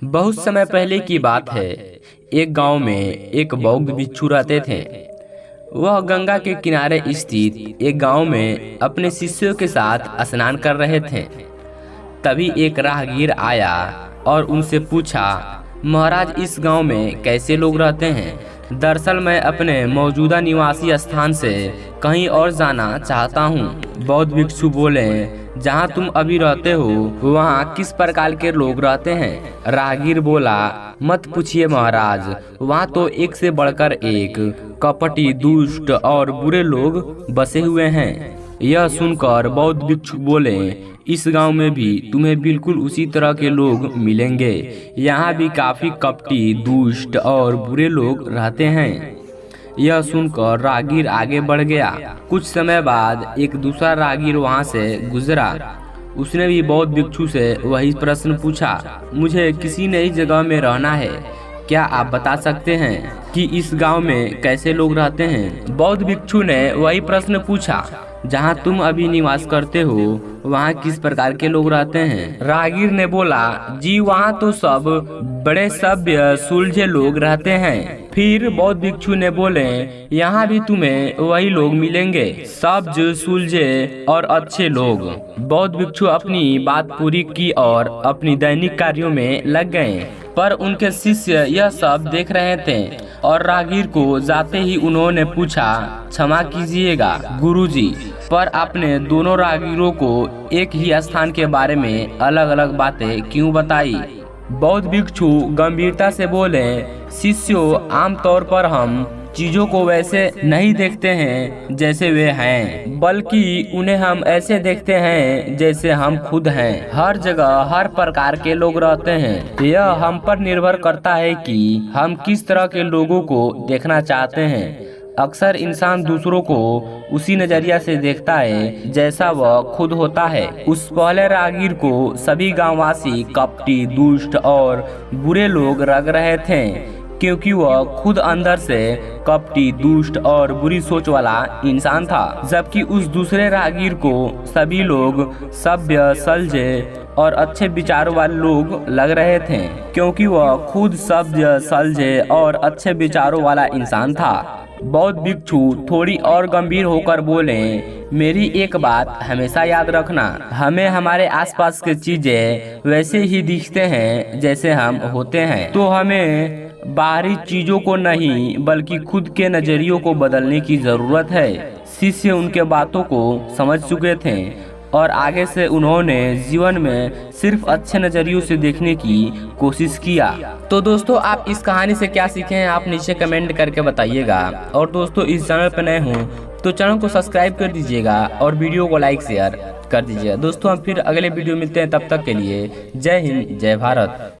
बहुत समय पहले की बात है। एक गांव में एक बौद्ध भिक्षु रहते थे। वह गंगा के किनारे स्थित एक गांव में अपने शिष्यों के साथ स्नान कर रहे थे। तभी एक राहगीर आया और उनसे पूछा, महाराज, इस गांव में कैसे लोग रहते हैं? दरअसल मैं अपने मौजूदा निवासी स्थान से कहीं और जाना चाहता हूँ। बौद्ध भिक्षु बोले, जहाँ तुम अभी रहते हो वहाँ किस प्रकार के लोग रहते हैं? राहगीर बोला, मत पूछिए महाराज, वहाँ तो एक से बढ़कर एक कपटी, दुष्ट और बुरे लोग बसे हुए हैं। यह सुनकर बौद्ध भिक्षु बोले, इस गांव में भी तुम्हें बिल्कुल उसी तरह के लोग मिलेंगे। यहाँ भी काफी कपटी, दुष्ट और बुरे लोग रहते हैं। यह सुनकर राहगीर आगे बढ़ गया। कुछ समय बाद एक दूसरा राहगीर वहां से गुजरा। उसने भी बौद्ध भिक्षु से वही प्रश्न पूछा, मुझे किसी नई जगह में रहना है, क्या आप बता सकते हैं कि इस गांव में कैसे लोग रहते हैं? बौद्ध भिक्षु ने वही प्रश्न पूछा, जहां तुम अभी निवास करते हो वहां किस प्रकार के लोग रहते हैं? राहगीर ने बोला, जी वहां तो सब बड़े सभ्य, सुलझे लोग रहते हैं। फिर बौद्ध भिक्षु ने बोले, यहाँ भी तुम्हें वही लोग मिलेंगे, सभ्य, सुलझे और अच्छे लोग। बौद्ध भिक्षु अपनी बात पूरी की और अपनी दैनिक कार्यों में लग गए। पर उनके शिष्य यह सब देख रहे थे और राहगीर को जाते ही उन्होंने पूछा, क्षमा कीजिएगा गुरुजी, पर आपने दोनों राहगीरों को एक ही स्थान के बारे में अलग अलग बातें क्यों बताई? बौद्ध भिक्षु गंभीरता से बोले, शिष्यों, आमतौर पर हम चीजों को वैसे नहीं देखते हैं जैसे वे हैं, बल्कि उन्हें हम ऐसे देखते हैं जैसे हम खुद हैं। हर जगह हर प्रकार के लोग रहते हैं। यह हम पर निर्भर करता है कि हम किस तरह के लोगों को देखना चाहते हैं। अक्सर इंसान दूसरों को उसी नजरिया से देखता है जैसा वह खुद होता है। उस पहले राहगीर को सभी गांववासी कपटी, दुष्ट और बुरे लोग लग रहे थे, क्योंकि वह खुद अंदर से कपटी, दुष्ट और बुरी सोच वाला इंसान था। जबकि उस दूसरे राहगीर को सभी लोग सभ्य, सलझे और अच्छे विचारों वाले लोग लग रहे थे, क्योंकि वह खुद सभ्य, सलझे और अच्छे विचारों वाला इंसान था। बौद्ध भिक्षु थोड़ी और गंभीर होकर बोले, मेरी एक बात हमेशा याद रखना, हमें हमारे आसपास की चीजें वैसे ही दिखते हैं जैसे हम होते हैं। तो हमें बाहरी चीजों को नहीं बल्कि खुद के नजरियों को बदलने की जरूरत है। शिष्य उनके बातों को समझ चुके थे और आगे से उन्होंने जीवन में सिर्फ अच्छे नजरियों से देखने की कोशिश किया। तो दोस्तों, आप इस कहानी से क्या सीखे हैं, आप नीचे कमेंट करके बताइएगा। और दोस्तों, इस चैनल पर नए हों तो चैनल को सब्सक्राइब कर दीजिएगा और वीडियो को लाइक शेयर कर दीजिएगा। दोस्तों, हम फिर अगले वीडियो मिलते हैं, तब तक के लिए जय हिंद, जय भारत।